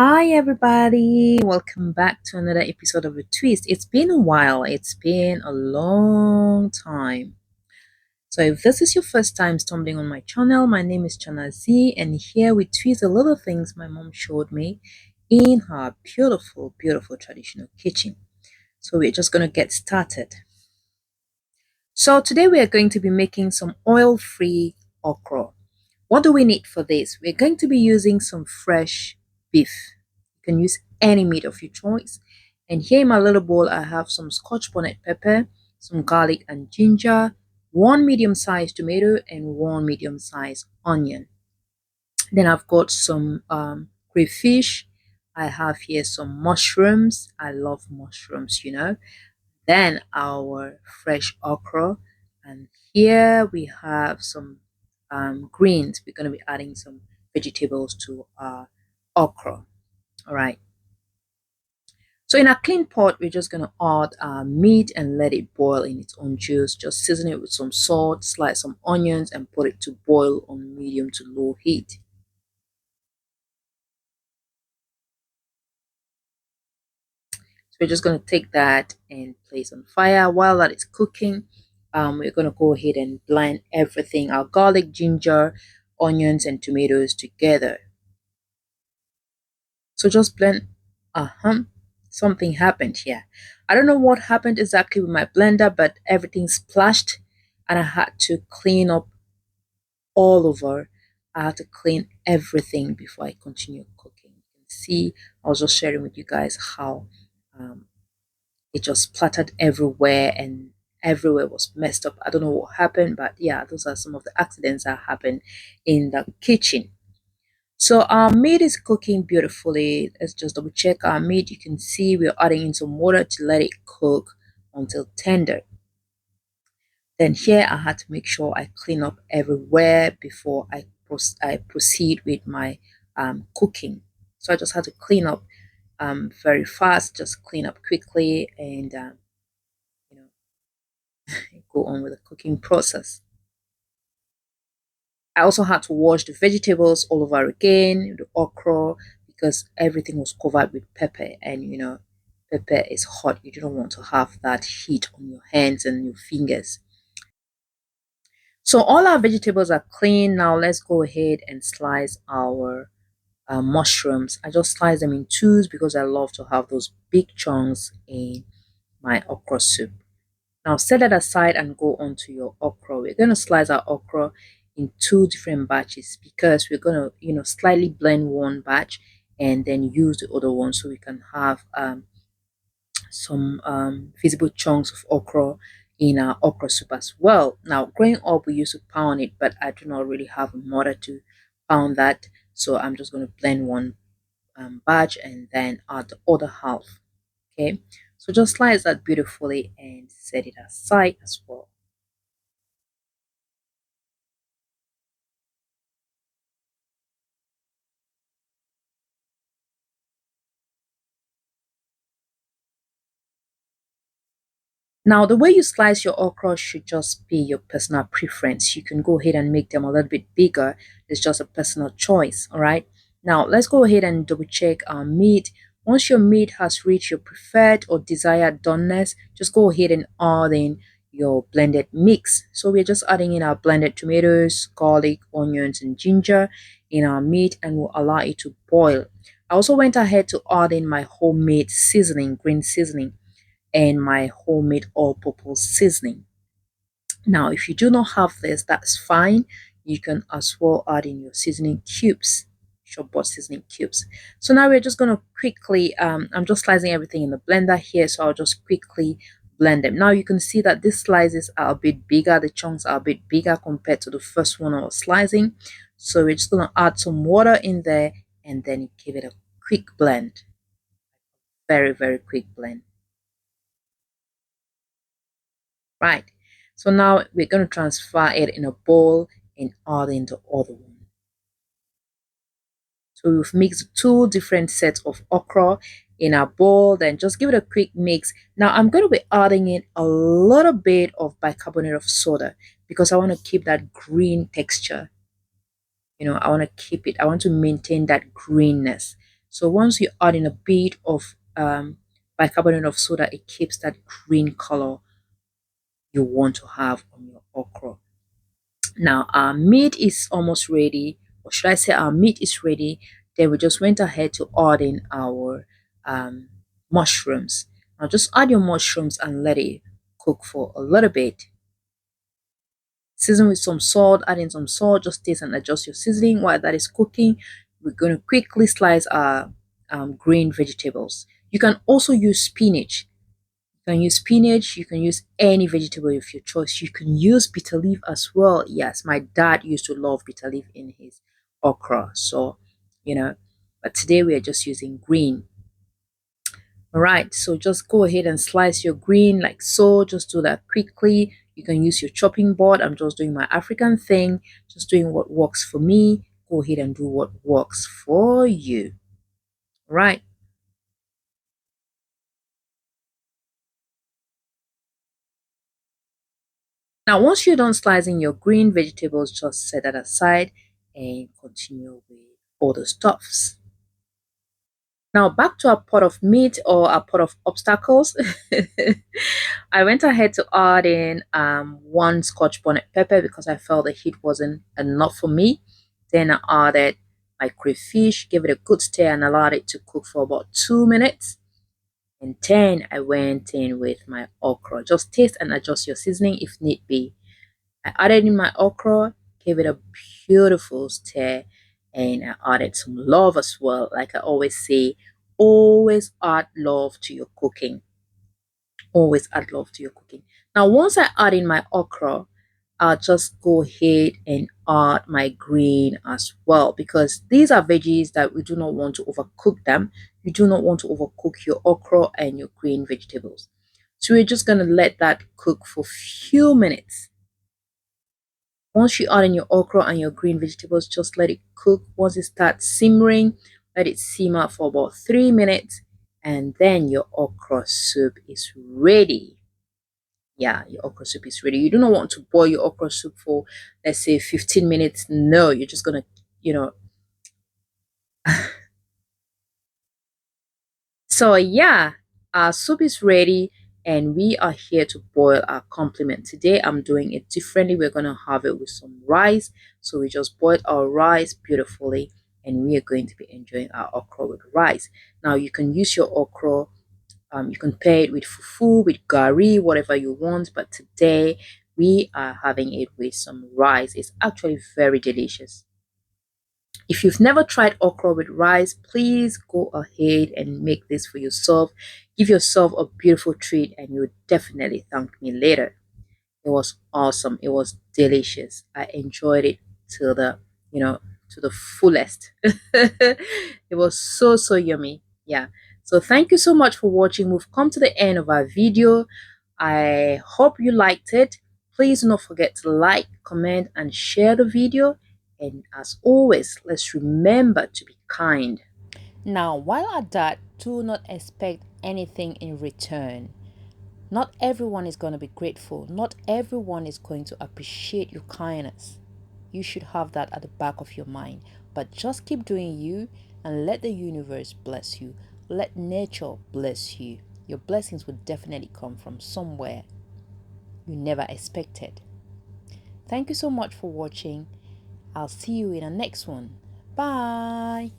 Hi, everybody. Welcome back to another episode of A Twist. It's been a while, it's been a long time. So, if this is your first time stumbling on my channel, my name is Chana Z, and here we twist the little things my mom showed me in her beautiful, beautiful traditional kitchen. So, we're just going to get started. So, today we are going to be making some oil free okra. What do we need for this? We're going to be using some fresh beef. You can use any meat of your choice. And here in my little bowl, I have some scotch bonnet pepper, some garlic and ginger, one medium-sized tomato, and one medium-sized onion. Then I've got some crayfish. I have here some mushrooms. I love mushrooms. Then our fresh okra. And here we have some greens. We're going to be adding some vegetables to our okra. All right. So in a clean pot, we're just going to add our meat and let it boil in its own juice. Just season it with some salt, slice some onions, and put it to boil on medium to low heat. So we're just going to take that and place on fire. While that is cooking, we're going to go ahead and blend everything, our garlic, ginger, onions, and tomatoes together. So just blend. Uh-huh. Something happened here. I don't know what happened exactly with my blender, but everything splashed and I had to clean up all over. I had to clean everything before I continue cooking. You can see, I was just sharing with you guys how um, it just splattered everywhere and everywhere was messed up. I don't know what happened, but yeah, those are some of the accidents that happened in the kitchen. So our meat is cooking beautifully. Let's just double check our meat. You can see we're adding in some water to let it cook until tender. Then here I had to make sure I clean up everywhere before I proceed with my cooking. So I just had to clean up very fast, just clean up quickly and you know go on with the cooking process. I also had to wash the vegetables all over again, the okra, because everything was covered with pepper. And pepper is hot. You don't want to have that heat on your hands and your fingers. So all our vegetables are clean. Now let's go ahead and slice our mushrooms. I just slice them in twos because I love to have those big chunks in my okra soup. Now set that aside and go on to your okra. We're going to slice our okra in two different batches because we're going to, slightly blend one batch and then use the other one so we can have some visible chunks of okra in our okra soup as well. Now, growing up, we used to pound it, but I do not really have a mortar to pound that. So I'm just going to blend one batch and then add the other half. Okay, so just slice that beautifully and set it aside as well. Now, the way you slice your okra should just be your personal preference. You can go ahead and make them a little bit bigger. It's just a personal choice, all right? Now, let's go ahead and double check our meat. Once your meat has reached your preferred or desired doneness, just go ahead and add in your blended mix. So we're just adding in our blended tomatoes, garlic, onions, and ginger in our meat and we'll allow it to boil. I also went ahead to add in my homemade seasoning, green seasoning and my homemade all-purpose seasoning. Now, if you do not have this, that's fine. You can as well add in your seasoning cubes, shop bought seasoning cubes. So now we're just going to quickly, I'm just slicing everything in the blender here, so I'll just quickly blend them. Now you can see that these slices are a bit bigger, the chunks are a bit bigger compared to the first one I was slicing. So we're just going to add some water in there and then give it a quick blend. Very, very quick blend. Right. So now we're going to transfer it in a bowl and add in the other one. So we've mixed two different sets of okra in our bowl. Then just give it a quick mix. Now I'm going to be adding in a little bit of bicarbonate of soda because I want to keep that green texture. I want to keep it. I want to maintain that greenness. So once you add in a bit of bicarbonate of soda, it keeps that green color you want to have on your okra. Now our meat is almost ready, or should I say our meat is ready. Then we just went ahead to add in our um, mushrooms. Now just add your mushrooms and let it cook for a little bit. Season with some salt, add in some salt, just taste and adjust your seasoning. While that is cooking, we're going to quickly slice our green vegetables. You can also use spinach. You can use spinach, you can use any vegetable of your choice. You can use bitter leaf as well. Yes, my dad used to love bitter leaf in his okra. So, but today we are just using green. All right, so just go ahead and slice your green like so. Just do that quickly. You can use your chopping board. I'm just doing my African thing, just doing what works for me. Go ahead and do what works for you. All right. Now, once you're done slicing your green vegetables, just set that aside and continue with other stuffs. Now, back to our pot of meat or our pot of obstacles. I went ahead to add in one scotch bonnet pepper because I felt the heat wasn't enough for me. Then I added my crayfish, gave it a good stir, and allowed it to cook for about 2 minutes. And then I went in with my okra. Just taste and adjust your seasoning if need be. I added in my okra, gave it a beautiful stir, and I added some love as well. Like I always say, always add love to your cooking. Always add love to your cooking. Now, once I add in my okra, I'll just go ahead and add my green as well because these are veggies that we do not want to overcook them. You do not want to overcook your okra and your green vegetables. So we're just going to let that cook for few minutes. Once you add in your okra and your green vegetables, just let it cook. Once it starts simmering, let it simmer for about 3 minutes, and then your okra soup is ready. Yeah, your okra soup is ready. You do not want to boil your okra soup for, let's say, 15 minutes. No, you're just gonna, you know. So yeah, our soup is ready and we are here to boil our complement. Today I'm doing it differently. We're gonna have it with some rice. So we just boiled our rice beautifully and we are going to be enjoying our okra with rice. Now you can use your okra, you can pair it with fufu, with gari, whatever you want. But today we are having it with some rice. It's actually very delicious. If you've never tried okra with rice, please go ahead and make this for yourself. Give yourself a beautiful treat and you'll definitely thank me later. It was awesome. It was delicious. I enjoyed it to the, to the fullest. It was so yummy. Yeah. So thank you so much for watching. We've come to the end of our video. I hope you liked it. Please do not forget to like, comment, and share the video. And as always, let's remember to be kind. Now, while at that, do not expect anything in return. Not everyone is going to be grateful. Not everyone is going to appreciate your kindness. You should have that at the back of your mind. But just keep doing you and let the universe bless you. Let nature bless you. Your blessings will definitely come from somewhere you never expected. Thank you so much for watching. I'll see you in the next one. Bye.